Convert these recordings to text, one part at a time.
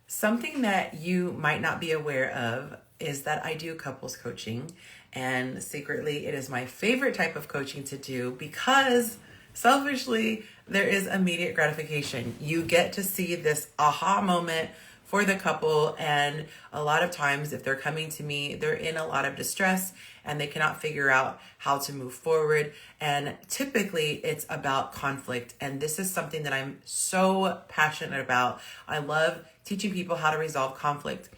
Something that you might not be aware of is that I do couples coaching, and secretly, it is my favorite type of coaching to do because selfishly, there is immediate gratification. You get to see this aha moment for the couple, and a lot of times, if they're coming to me, they're in a lot of distress and they cannot figure out how to move forward. And typically, it's about conflict, and this is something that I'm so passionate about. I love teaching people how to resolve conflict.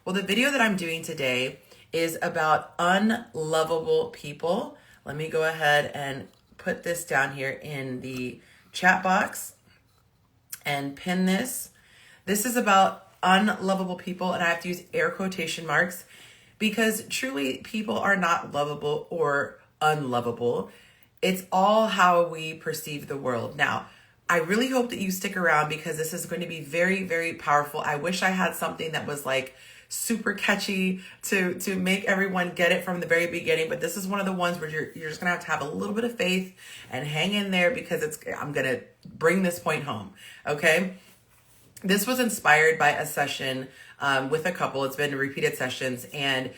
Well, the video that I'm doing today is about unlovable people. Let me go ahead and put this down here in the chat box and pin this. This is about unlovable people, and I have to use air quotation marks because truly people are not lovable or unlovable. It's all how we perceive the world. Now, I really hope that you stick around because this is going to be very, very powerful. I wish I had something that was like super catchy to make everyone get it from the very beginning, but this is one of the ones where you're just gonna have to have a little bit of faith and hang in there because I'm gonna bring this point home. Okay, this was inspired by a session with a couple. It's been repeated sessions, and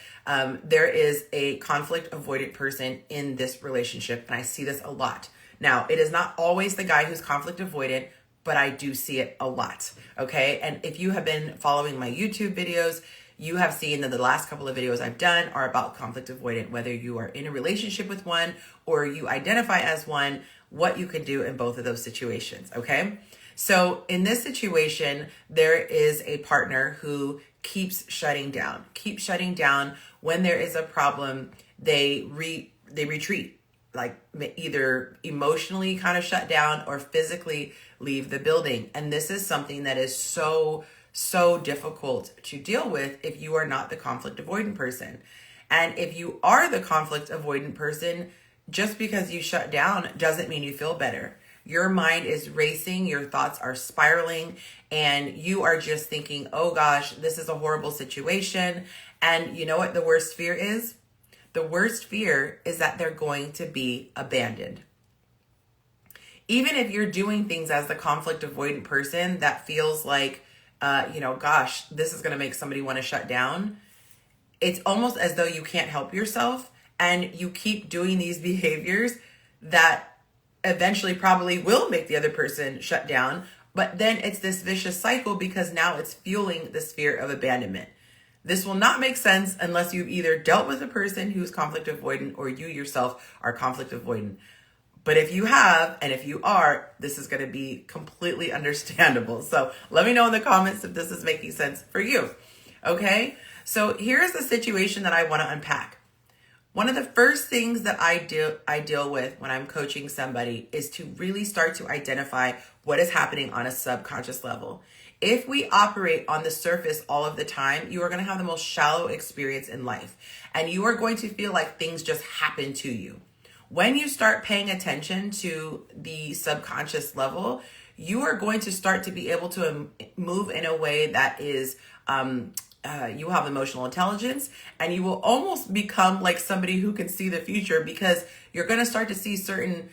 there is a conflict avoidant person in this relationship, and I see this a lot. Now, it is not always the guy who's conflict avoidant, but I do see it a lot, okay? And if you have been following my YouTube videos, you have seen that the last couple of videos I've done are about conflict avoidant, whether you are in a relationship with one or you identify as one, what you can do in both of those situations, okay? So in this situation, there is a partner who keeps shutting down. When there is a problem, they retreat, like either emotionally kind of shut down or physically leave the building. And this is something that is so difficult to deal with if you are not the conflict avoidant person. And if you are the conflict avoidant person, just because you shut down doesn't mean you feel better. Your mind is racing, your thoughts are spiraling, and you are just thinking, oh gosh, this is a horrible situation. And you know what the worst fear is? The worst fear is that they're going to be abandoned. Even if you're doing things as the conflict avoidant person that feels like, gosh, this is going to make somebody want to shut down. It's almost as though you can't help yourself and you keep doing these behaviors that eventually probably will make the other person shut down. But then it's this vicious cycle because now it's fueling this fear of abandonment. This will not make sense unless you've either dealt with a person who's conflict avoidant or you yourself are conflict avoidant. But if you have, and if you are, this is going to be completely understandable. So let me know in the comments if this is making sense for you. Okay? So here's the situation that I want to unpack. One of the first things that I deal with when I'm coaching somebody is to really start to identify what is happening on a subconscious level. If we operate on the surface all of the time, you are going to have the most shallow experience in life. And you are going to feel like things just happen to you. When you start paying attention to the subconscious level, you are going to start to be able to move in a way that is, you have emotional intelligence, and you will almost become like somebody who can see the future because you're going to start to see certain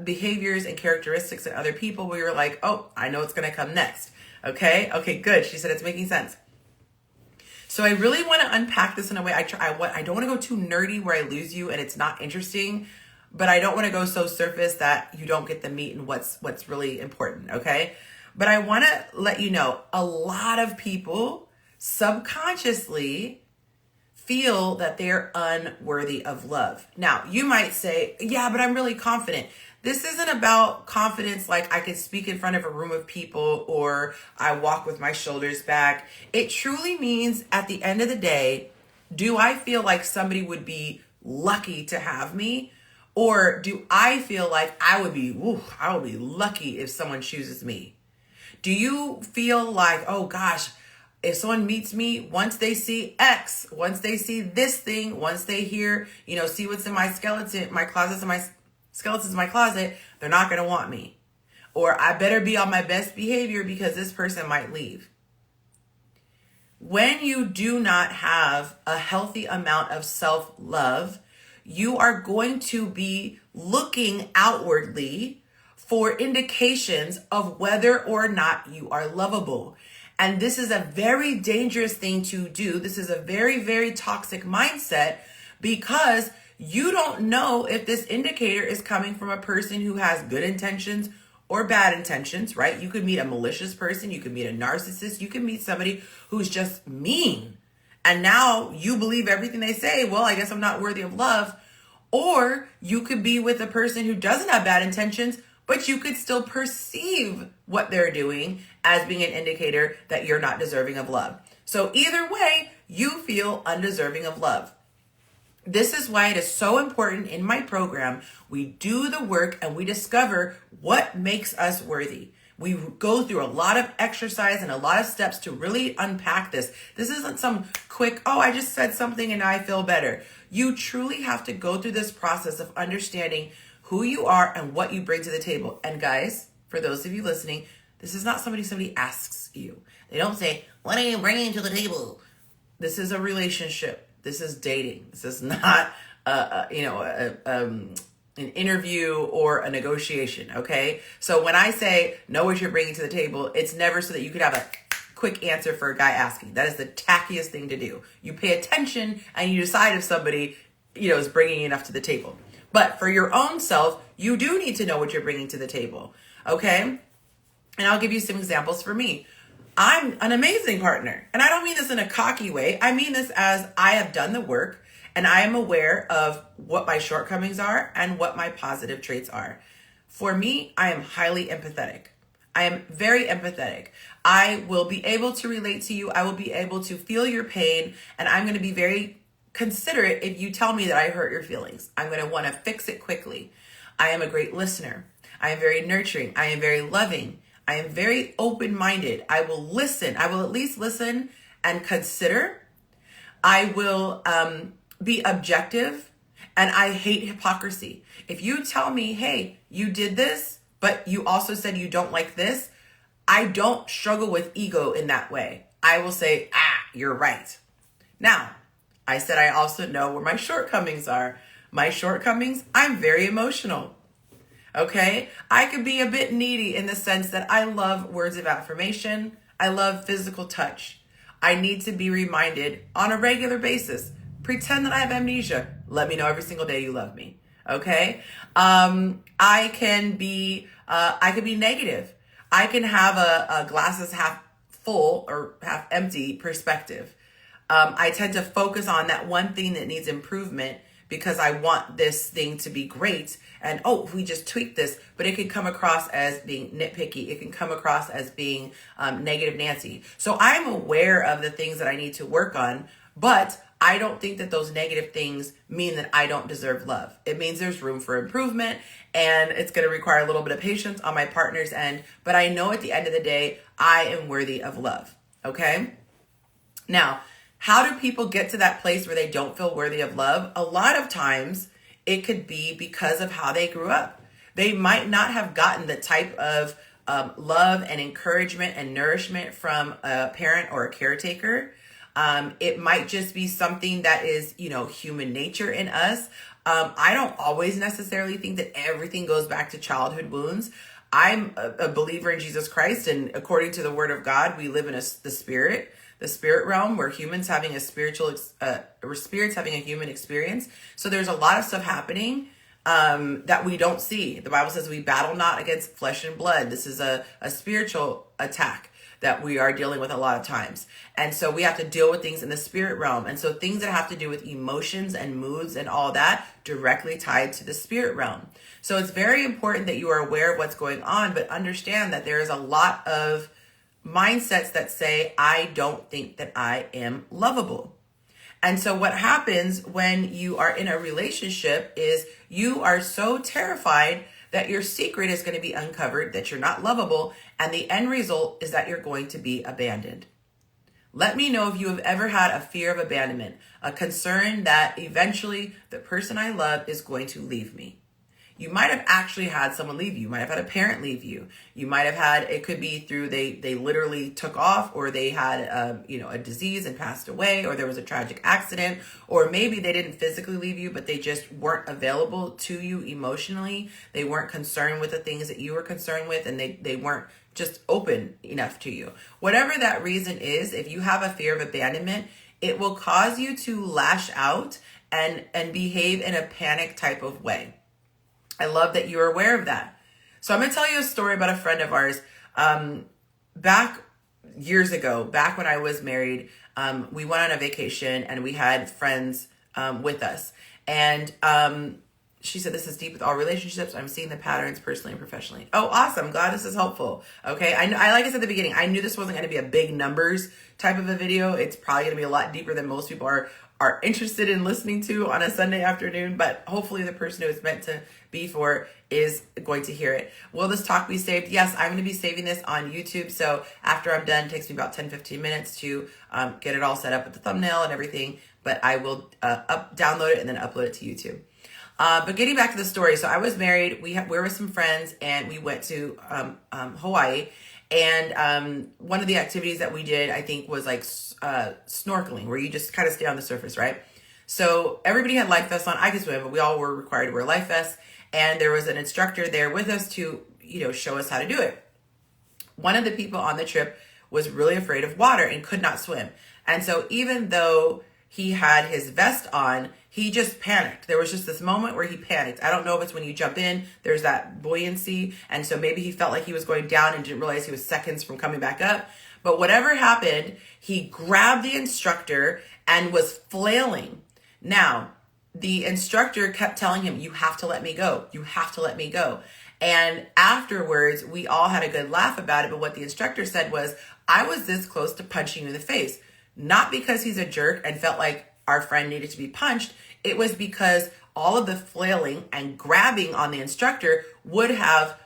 behaviors and characteristics in other people where you're like, oh, I know what's going to come next. Okay, good. She said it's making sense. So I really want to unpack this in a way. I don't want to go too nerdy where I lose you and it's not interesting, but I don't want to go so surface that you don't get the meat and what's really important, okay? But I want to let you know, a lot of people subconsciously feel that they're unworthy of love. Now, you might say, yeah, but I'm really confident. This isn't about confidence like I can speak in front of a room of people or I walk with my shoulders back. It truly means at the end of the day, do I feel like somebody would be lucky to have me? Or do I feel like I would be lucky if someone chooses me? Do you feel like, oh gosh, if someone meets me, once they see X, once they see this thing, once they hear, see what's in my skeletons in my closet, they're not going to want me. Or I better be on my best behavior because this person might leave. When you do not have a healthy amount of self-love, you are going to be looking outwardly for indications of whether or not you are lovable. And this is a very dangerous thing to do. This is a very, very toxic mindset because you don't know if this indicator is coming from a person who has good intentions or bad intentions, right? You could meet a malicious person. You could meet a narcissist. You could meet somebody who's just mean. And now you believe everything they say. Well, I guess I'm not worthy of love. Or you could be with a person who doesn't have bad intentions, but you could still perceive what they're doing as being an indicator that you're not deserving of love. So either way, you feel undeserving of love. This is why it is so important in my program. We do the work and we discover what makes us worthy. We go through a lot of exercise and a lot of steps to really unpack this. This isn't some quick, oh, I just said something and I feel better. You truly have to go through this process of understanding who you are and what you bring to the table. And guys, for those of you listening, this is not somebody asks you. They don't say, what are you bringing to the table? This is a relationship. This is dating. This is not, an interview or a negotiation, okay? So when I say know what you're bringing to the table, it's never so that you could have a quick answer for a guy asking. That is the tackiest thing to do. You pay attention and you decide if somebody, is bringing enough to the table. But for your own self, you do need to know what you're bringing to the table, okay? And I'll give you some examples for me. I'm an amazing partner. And I don't mean this in a cocky way. I mean this as I have done the work and I am aware of what my shortcomings are and what my positive traits are. For me, I am highly empathetic. I am very empathetic. I will be able to relate to you. I will be able to feel your pain. And I'm going to be very considerate if you tell me that I hurt your feelings. I'm going to want to fix it quickly. I am a great listener. I am very nurturing. I am very loving. I am very open-minded. I will listen. I will at least listen and consider. I will be objective, and I hate hypocrisy. If you tell me, hey, you did this, but you also said you don't like this, I don't struggle with ego in that way. I will say, you're right. Now, I said I also know where my shortcomings are. My shortcomings, I'm very emotional. Okay, I could be a bit needy in the sense that I love words of affirmation. I love physical touch. I need to be reminded on a regular basis. Pretend that I have amnesia. Let me know every single day you love me. Okay, I can be negative. I can have a glasses half full or half empty perspective. I tend to focus on that one thing that needs improvement because I want this thing to be great. And, if we just tweak this, but it can come across as being nitpicky. It can come across as being negative Nancy. So I'm aware of the things that I need to work on, but I don't think that those negative things mean that I don't deserve love. It means there's room for improvement, and it's going to require a little bit of patience on my partner's end. But I know at the end of the day, I am worthy of love. Okay? Now, how do people get to that place where they don't feel worthy of love? A lot of times it could be because of how they grew up. They might not have gotten the type of love and encouragement and nourishment from a parent or a caretaker. It might just be something that is, human nature in us. I don't always necessarily think that everything goes back to childhood wounds. I'm a believer in Jesus Christ, and according to the Word of God, we live in the spirit realm, where humans having a spirits having a human experience. So there's a lot of stuff happening that we don't see. The Bible says we battle not against flesh and blood. This is a spiritual attack that we are dealing with a lot of times. And so we have to deal with things in the spirit realm. And so things that have to do with emotions and moods and all that directly tied to the spirit realm. So it's very important that you are aware of what's going on, but understand that there is a lot of mindsets that say, I don't think that I am lovable. And so what happens when you are in a relationship is you are so terrified that your secret is going to be uncovered, that you're not lovable, and the end result is that you're going to be abandoned. Let me know if you have ever had a fear of abandonment, a concern that eventually the person I love is going to leave me. You might have actually had someone leave you. You might have had a parent leave you. You might have had, it could be through they literally took off, or they had a disease and passed away, or there was a tragic accident, or maybe they didn't physically leave you, but they just weren't available to you emotionally. They weren't concerned with the things that you were concerned with, and they weren't just open enough to you. Whatever that reason is, if you have a fear of abandonment, it will cause you to lash out and behave in a panic type of way. I love that you're aware of that. So I'm going to tell you a story about a friend of ours. Back years ago, back when I was married, we went on a vacation and we had friends with us. And she said, this is deep with all relationships. I'm seeing the patterns personally and professionally. Oh, awesome. Glad this is helpful. Okay. I like I said at the beginning, I knew this wasn't going to be a big numbers type of a video. It's probably going to be a lot deeper than most people are interested in listening to on a Sunday afternoon, but hopefully the person who it's meant to be for is going to hear it. Will this talk be saved? Yes, I'm going to be saving this on YouTube. So after I'm done, it takes me about 10-15 minutes to get it all set up with the thumbnail and everything, but I will download it and then upload it to YouTube. But getting back to the story, so I was married, we were with some friends, and we went to Hawaii, and one of the activities that we did, I think, was like snorkeling, where you just kind of stay on the surface, right? So everybody had life vests on. I could swim, but we all were required to wear life vests, and there was an instructor there with us to, show us how to do it. One of the people on the trip was really afraid of water and could not swim, and so even though he had his vest on, he just panicked. There was just this moment where he panicked. I don't know if it's when you jump in, there's that buoyancy. And so maybe he felt like he was going down and didn't realize he was seconds from coming back up. But whatever happened, he grabbed the instructor and was flailing. Now, the instructor kept telling him, you have to let me go. You have to let me go. And afterwards, we all had a good laugh about it. But what the instructor said was, I was this close to punching you in the face. Not because he's a jerk and felt like our friend needed to be punched. It was because all of the flailing and grabbing on the instructor would have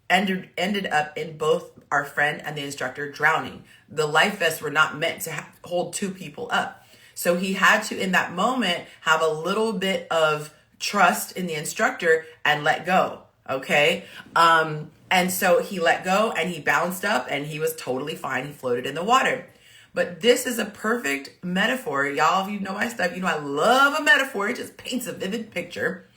ended up in both our friend and the instructor drowning. The life vests were not meant to hold two people up. So he had to, in that moment, have a little bit of trust in the instructor and let go. Okay. And so he let go and he bounced up and he was totally fine. He floated in the water. But this is a perfect metaphor. Y'all, if you know my stuff, I love a metaphor. It just paints a vivid picture.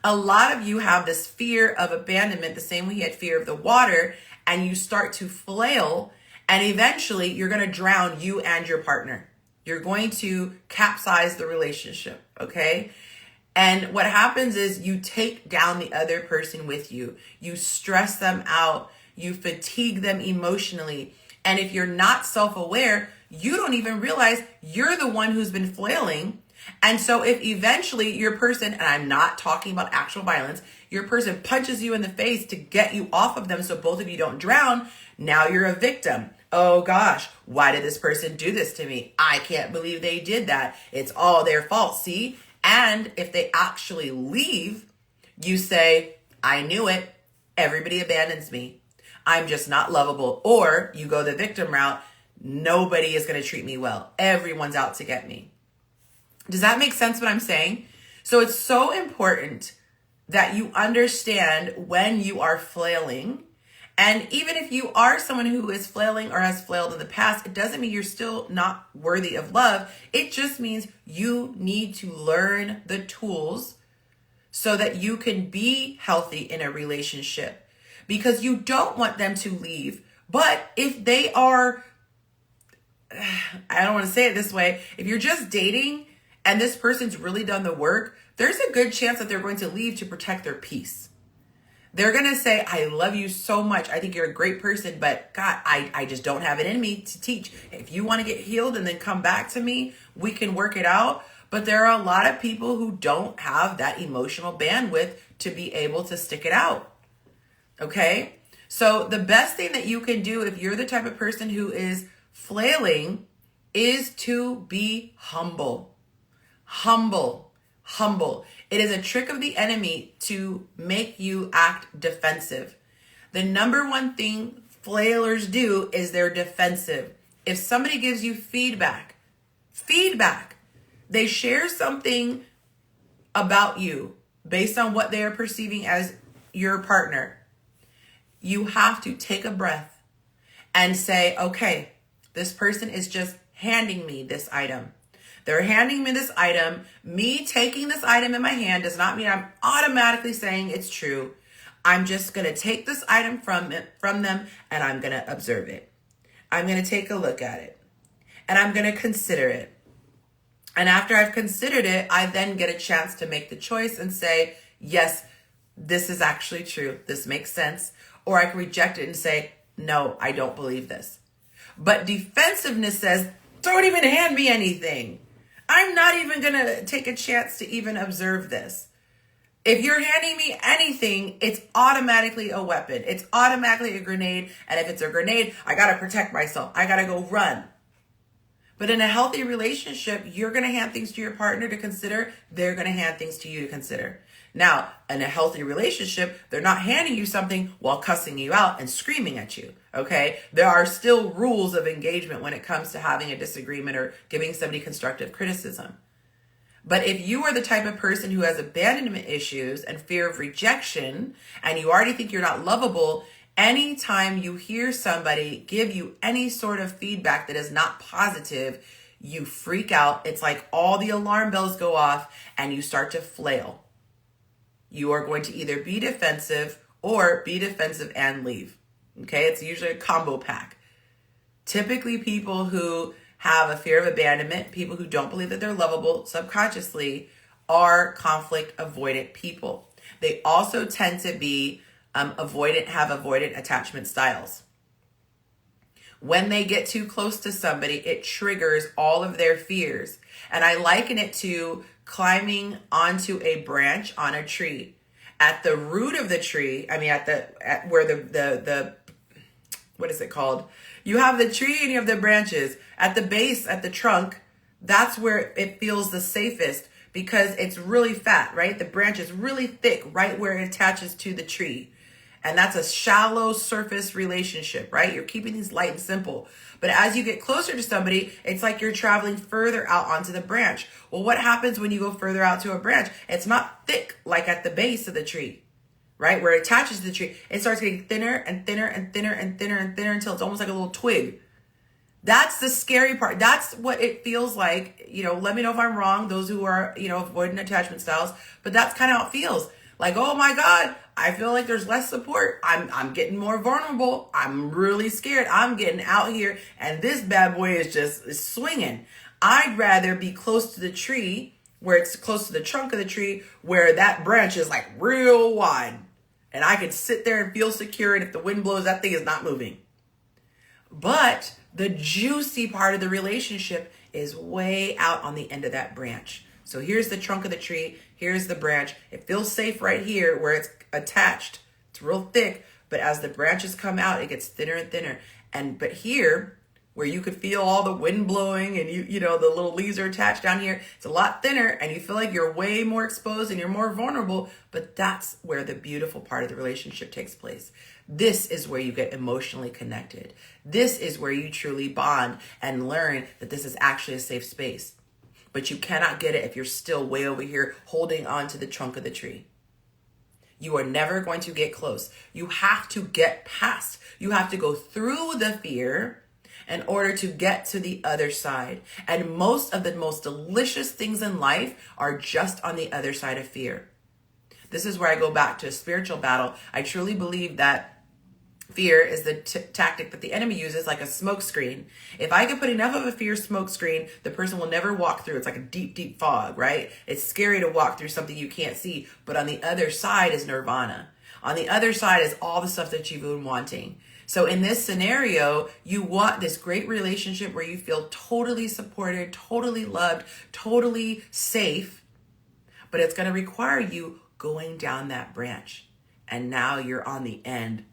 A lot of you have this fear of abandonment, the same way you had fear of the water, and you start to flail, and eventually you're going to drown you and your partner. You're going to capsize the relationship, okay? And what happens is you take down the other person with you. You stress them out. You fatigue them emotionally. And if you're not self-aware, you don't even realize you're the one who's been flailing. And so if eventually your person, and I'm not talking about actual violence, your person punches you in the face to get you off of them so both of you don't drown, now you're a victim. Oh gosh, why did this person do this to me? I can't believe they did that. It's all their fault, see? And if they actually leave, you say, I knew it. Everybody abandons me. I'm just not lovable. Or you go the victim route. Nobody is going to treat me well. Everyone's out to get me. Does that make sense what I'm saying? So it's so important that you understand when you are flailing. And even if you are someone who is flailing or has flailed in the past, it doesn't mean you're still not worthy of love. It just means you need to learn the tools so that you can be healthy in a relationship, because you don't want them to leave. But if they are, I don't want to say it this way, if you're just dating and this person's really done the work, there's a good chance that they're going to leave to protect their peace. They're going to say, I love you so much. I think you're a great person, but God, I just don't have it in me to teach. If you want to get healed and then come back to me, we can work it out. But there are a lot of people who don't have that emotional bandwidth to be able to stick it out. Okay? So the best thing that you can do if you're the type of person who is flailing is to be humble. Humble. It is a trick of the enemy to make you act defensive. The number one thing flailers do is they're defensive. If somebody gives you feedback, they share something about you based on what they are perceiving as your partner, you have to take a breath and say, okay, this person is just handing me this item. They're handing me this item. Me taking this item in my hand does not mean I'm automatically saying it's true. I'm just going to take this item from them and I'm going to observe it. I'm going to take a look at it and I'm going to consider it. And after I've considered it, I then get a chance to make the choice and say, yes, this is actually true. This makes sense. Or I can reject it and say, no, I don't believe this. But defensiveness says, don't even hand me anything. I'm not even going to take a chance to even observe this. If you're handing me anything, it's automatically a weapon. It's automatically a grenade. And if it's a grenade, I got to protect myself. I got to go run. But in a healthy relationship, you're going to hand things to your partner to consider. They're going to hand things to you to consider. Now, in a healthy relationship, they're not handing you something while cussing you out and screaming at you, okay? There are still rules of engagement when it comes to having a disagreement or giving somebody constructive criticism. But if you are the type of person who has abandonment issues and fear of rejection, and you already think you're not lovable, anytime you hear somebody give you any sort of feedback that is not positive, you freak out. It's like all the alarm bells go off and you start to flail. You are going to either be defensive or be defensive and leave. Okay, it's usually a combo pack. Typically, people who have a fear of abandonment, people who don't believe that they're lovable subconsciously, are conflict avoidant people. They also tend to be have avoidant attachment styles. When they get too close to somebody, it triggers all of their fears. And I liken it to climbing onto a branch on a tree. At the root of the tree, where the what is it called? You have the tree and you have the branches. At the base, at the trunk, that's where it feels the safest because it's really fat, right? The branch is really thick right where it attaches to the tree. And that's a shallow surface relationship, right? You're keeping things light and simple. But as you get closer to somebody, it's like you're traveling further out onto the branch. Well, what happens when you go further out to a branch? It's not thick like at the base of the tree, right? Where it attaches to the tree. It starts getting thinner and thinner and thinner and thinner and thinner until it's almost like a little twig. That's the scary part. That's what it feels like. Let me know if I'm wrong, those who are, avoidant attachment styles. But that's kind of how it feels. Like, oh my God, I feel like there's less support. I'm getting more vulnerable. I'm really scared. I'm getting out here and this bad boy is swinging. I'd rather be close to the tree, where it's close to the trunk of the tree, where that branch is like real wide. And I can sit there and feel secure. And if the wind blows, that thing is not moving. But the juicy part of the relationship is way out on the end of that branch. So here's the trunk of the tree. Here's the branch. It feels safe right here where it's attached. It's real thick. But as the branches come out, it gets thinner and thinner. But here, where you could feel all the wind blowing and the little leaves are attached down here, it's a lot thinner and you feel like you're way more exposed and you're more vulnerable. But that's where the beautiful part of the relationship takes place. This is where you get emotionally connected. This is where you truly bond and learn that this is actually a safe space. But you cannot get it if you're still way over here holding on to the trunk of the tree. You are never going to get close. You have to get past. You have to go through the fear in order to get to the other side. And most of the most delicious things in life are just on the other side of fear. This is where I go back to a spiritual battle. I truly believe that fear is the tactic that the enemy uses, like a smoke screen. If I can put enough of a fear smoke screen, the person will never walk through. It's like a deep, deep fog, right? It's scary to walk through something you can't see. But on the other side is nirvana. On the other side is all the stuff that you've been wanting. So in this scenario, you want this great relationship where you feel totally supported, totally loved, totally safe. But it's going to require you going down that branch. And now you're on the end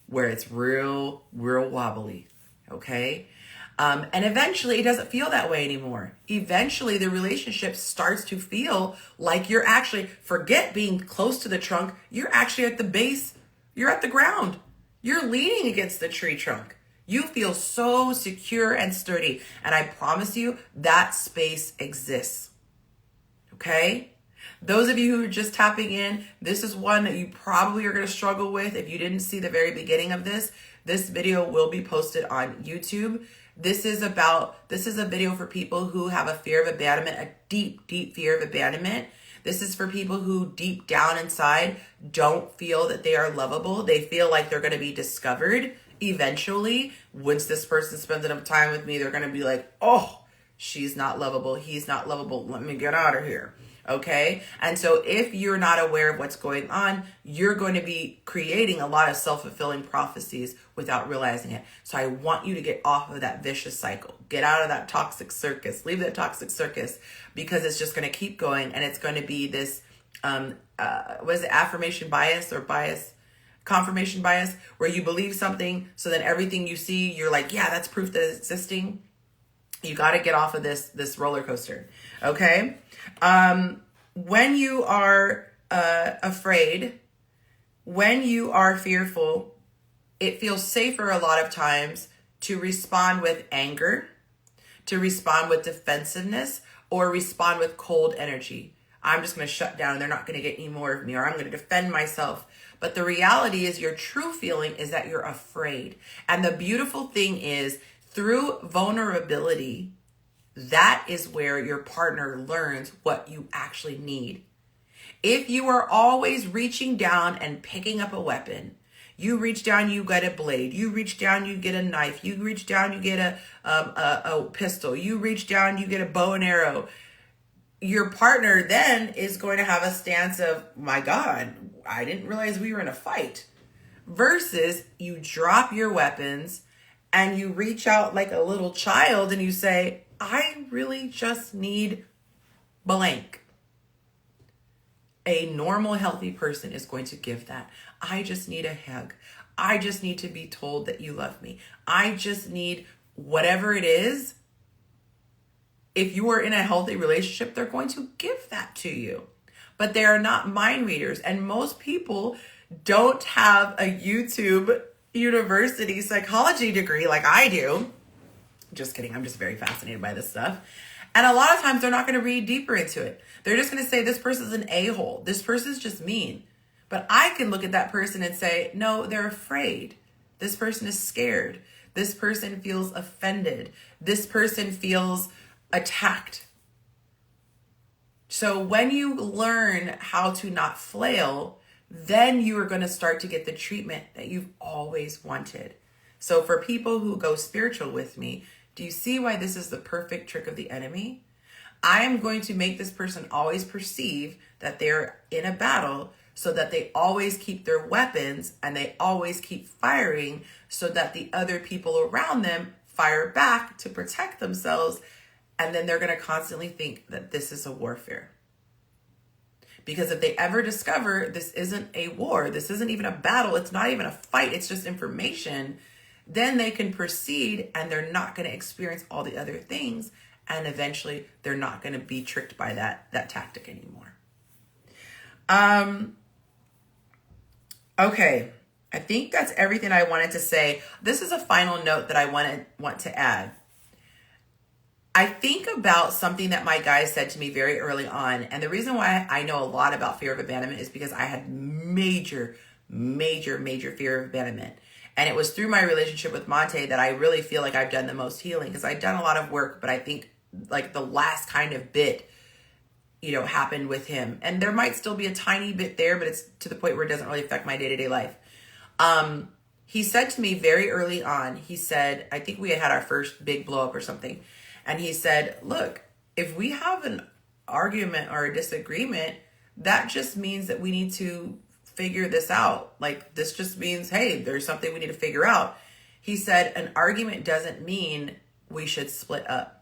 where it's real wobbly, okay? And eventually it doesn't feel that way anymore. Eventually the relationship starts to feel like you're actually, forget being close to the trunk, you're actually at the base, you're at the ground. You're leaning against the tree trunk. You feel so secure and sturdy. And I promise you that space exists, okay? Those of you who are just tapping in, this is one that you probably are going to struggle with. If you didn't see the very beginning of this video will be posted on YouTube. This is a video for people who have a fear of abandonment, a deep, deep fear of abandonment. This is for people who deep down inside don't feel that they are lovable. They feel like they're going to be discovered eventually. Once this person spends enough time with me, they're going to be like, oh, she's not lovable. He's not lovable. Let me get out of here. Okay. And so if you're not aware of what's going on, you're going to be creating a lot of self-fulfilling prophecies without realizing it. So I want you to get off of that vicious cycle, get out of that toxic circus, leave that toxic circus, because it's just going to keep going. And it's going to be this, what is it? Affirmation bias or confirmation bias, where you believe something. So then everything you see, you're like, yeah, that's proof that it's existing. You got to get off of this roller coaster. Okay. When you are afraid, when you are fearful, it feels safer a lot of times to respond with anger, to respond with defensiveness, or respond with cold energy. I'm just going to shut down. They're not going to get any more of me, or I'm going to defend myself. But the reality is your true feeling is that you're afraid. And the beautiful thing is, through vulnerability, that is where your partner learns what you actually need. If you are always reaching down and picking up a weapon, you reach down, you get a blade. You reach down, you get a knife. You reach down, you get a pistol. You reach down, you get a bow and arrow. Your partner then is going to have a stance of, my God, I didn't realize we were in a fight. Versus you drop your weapons and you reach out like a little child and you say, I really just need blank. A normal, healthy person is going to give that. I just need a hug. I just need to be told that you love me. I just need whatever it is. If you are in a healthy relationship, they're going to give that to you. But they are not mind readers. And most people don't have a YouTube university psychology degree like I do. Just kidding. I'm just very fascinated by this stuff. And a lot of times they're not going to read deeper into it. They're just going to say, this person's an a-hole. This person's just mean. But I can look at that person and say, no, they're afraid. This person is scared. This person feels offended. This person feels attacked. So when you learn how to not flail, then you are going to start to get the treatment that you've always wanted. So for people who go spiritual with me, do you see why this is the perfect trick of the enemy? I am going to make this person always perceive that they're in a battle so that they always keep their weapons and they always keep firing so that the other people around them fire back to protect themselves. And then they're going to constantly think that this is a warfare. Because if they ever discover this isn't a war, this isn't even a battle, it's not even a fight, it's just information, then they can proceed and they're not going to experience all the other things. And eventually they're not going to be tricked by that tactic anymore. Okay. I think that's everything I wanted to say. This is a final note that I want to add. I think about something that my guy said to me very early on. And the reason why I know a lot about fear of abandonment is because I had major fear of abandonment. And it was through my relationship with Monte that I really feel like I've done the most healing, because I've done a lot of work, but I think like the last kind of bit, happened with him. And there might still be a tiny bit there, but it's to the point where it doesn't really affect my day-to-day life. He said to me very early on, he said, I think we had our first big blow up or something. And he said, look, if we have an argument or a disagreement, that just means that we need to figure this out. Like, this just means, hey, there's something we need to figure out. He said, an argument doesn't mean we should split up.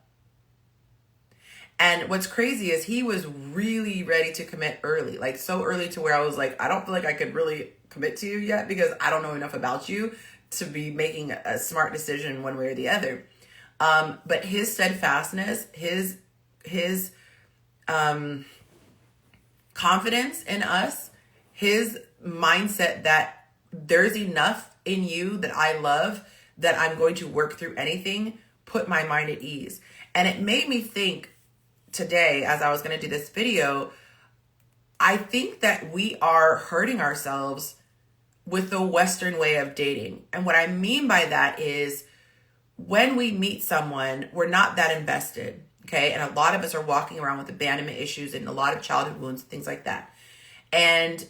And what's crazy is he was really ready to commit early, like so early to where I was like, I don't feel like I could really commit to you yet because I don't know enough about you to be making a smart decision one way or the other. But his steadfastness, his confidence in us, his mindset that there's enough in you that I love, that I'm going to work through anything, put my mind at ease. And it made me think today, as I was going to do this video, I think that we are hurting ourselves with the Western way of dating. And what I mean by that is when we meet someone, we're not that invested. Okay. And a lot of us are walking around with abandonment issues and a lot of childhood wounds, things like that. And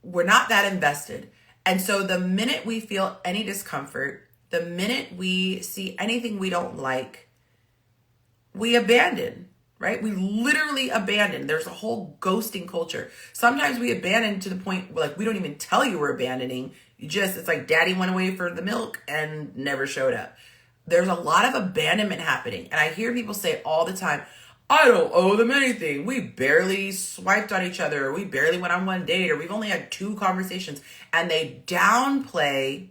we're not that invested. And so the minute we feel any discomfort, the minute we see anything we don't like, we abandon, right? We literally abandon. There's a whole ghosting culture. Sometimes we abandon to the point where like we don't even tell you we're abandoning. It's like daddy went away for the milk and never showed up. There's a lot of abandonment happening. And I hear people say all the time, I don't owe them anything. We barely swiped on each other. Or we barely went on one date, or we've only had 2 conversations. And they downplay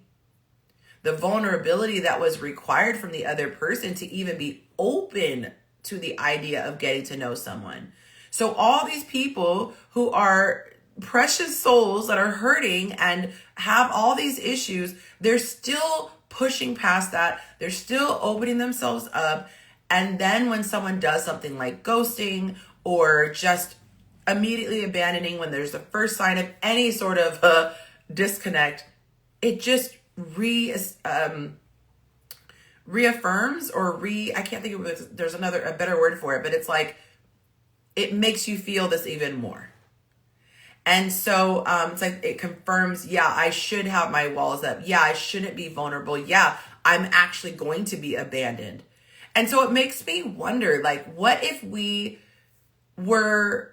the vulnerability that was required from the other person to even be open to the idea of getting to know someone. So all these people who are precious souls that are hurting and have all these issues, they're still pushing past that. They're still opening themselves up. And then when someone does something like ghosting or just immediately abandoning when there's the first sign of any sort of disconnect, it just reaffirms or I can't think of it, there's a better word for it, but it's like, it makes you feel this even more. And so it's like, it confirms, yeah, I should have my walls up. Yeah, I shouldn't be vulnerable. Yeah, I'm actually going to be abandoned. And so it makes me wonder, like, what if we were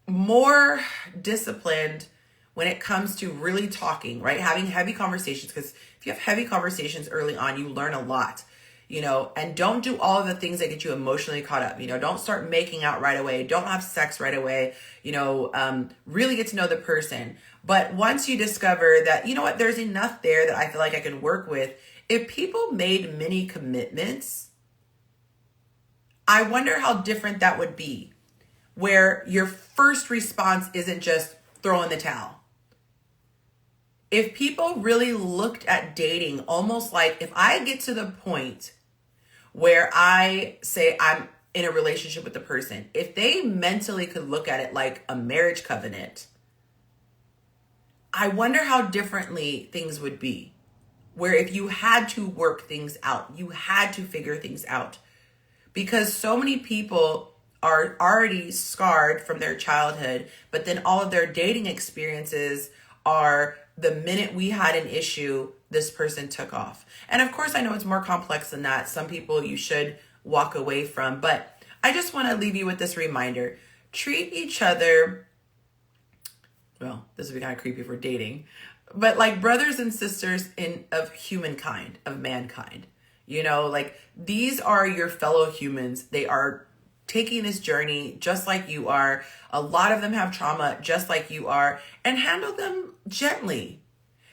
more disciplined when it comes to really talking, right? Having heavy conversations, because if you have heavy conversations early on, you learn a lot, and don't do all of the things that get you emotionally caught up. Don't start making out right away. Don't have sex right away. Really get to know the person. But once you discover that, there's enough there that I feel like I can work with, if people made many commitments, I wonder how different that would be, where your first response isn't just throw in the towel. If people really looked at dating almost like, if I get to the point where I say I'm in a relationship with the person, if they mentally could look at it like a marriage covenant, I wonder how differently things would be. Where if you had to work things out, you had to figure things out. Because so many people are already scarred from their childhood, but then all of their dating experiences are the minute we had an issue, this person took off. And of course, I know it's more complex than that. Some people you should walk away from, but I just want to leave you with this reminder. Treat each other, well, this would be kind of creepy for dating, but like brothers and sisters of humankind, of mankind. Like these are your fellow humans. They are taking this journey just like you are. A lot of them have trauma just like you are, and handle them gently.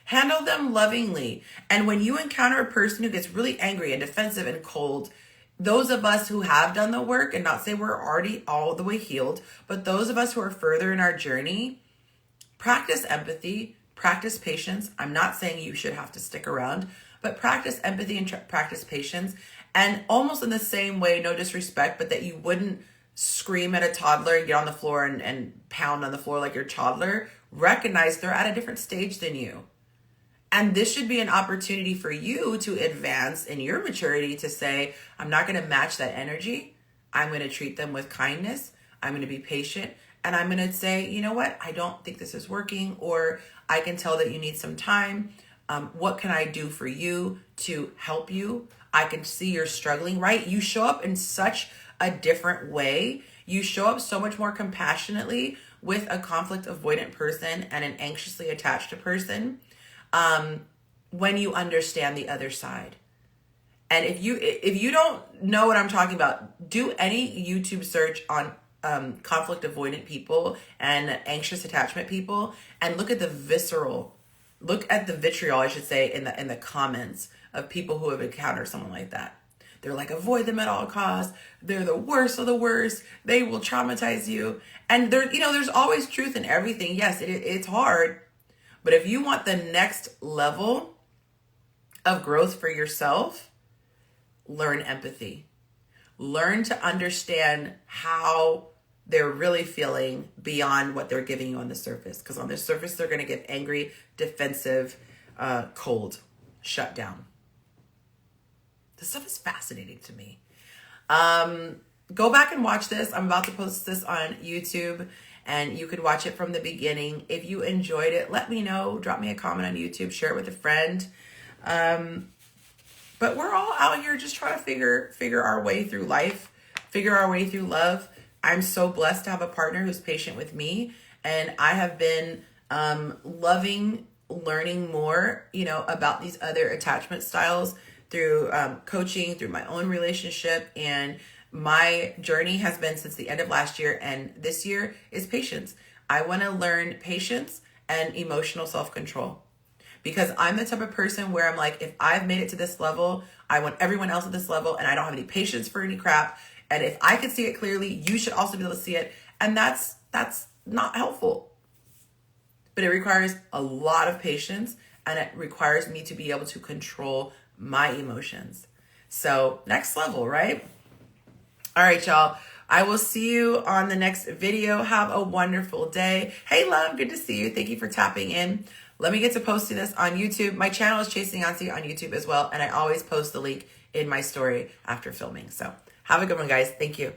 Handle them lovingly. And when you encounter a person who gets really angry and defensive and cold, those of us who have done the work, and not say we're already all the way healed, but those of us who are further in our journey, practice empathy, practice patience. I'm not saying you should have to stick around, but practice empathy and practice patience. And almost in the same way, no disrespect, but that you wouldn't scream at a toddler and get on the floor and pound on the floor like your toddler. Recognize they're at a different stage than you. And this should be an opportunity for you to advance in your maturity to say, I'm not going to match that energy. I'm going to treat them with kindness. I'm going to be patient. And I'm going to say, you know what? I don't think this is working, or I can tell that you need some time. What can I do for you to help you? I can see you're struggling, right? You show up in such a different way. You show up so much more compassionately with a conflict avoidant person and an anxiously attached person when you understand the other side. And if you don't know what I'm talking about, do any YouTube search on conflict avoidant people and anxious attachment people, and look at the vitriol, I should say, in the comments of people who have encountered someone like that. They're like, avoid them at all costs. They're the worst of the worst. They will traumatize you. And there's always truth in everything. Yes, it's hard. But if you want the next level of growth for yourself, learn empathy. Learn to understand how they're really feeling beyond what they're giving you on the surface. Because on the surface, they're going to get angry, defensive, cold, shut down. This stuff is fascinating to me. Go back and watch this. I'm about to post this on YouTube, and you could watch it from the beginning. If you enjoyed it, let me know. Drop me a comment on YouTube. Share it with a friend. But we're all out here just trying to figure our way through life, figure our way through love. I'm so blessed to have a partner who's patient with me, and I have been loving learning more, about these other attachment styles through coaching, through my own relationship. And my journey has been since the end of last year, and this year is patience. I want to learn patience and emotional self-control, because I'm the type of person where I'm like, if I've made it to this level, I want everyone else at this level, and I don't have any patience for any crap. And if I can see it clearly, you should also be able to see it. And that's not helpful. But it requires a lot of patience, and it requires me to be able to control my emotions. So next level, right? All right, y'all. I will see you on the next video. Have a wonderful day. Hey, love, good to see you. Thank you for tapping in. Let me get to posting this on YouTube. My channel is Chasing Yonci on YouTube as well, and I always post the link in my story after filming. So have a good one, guys. Thank you.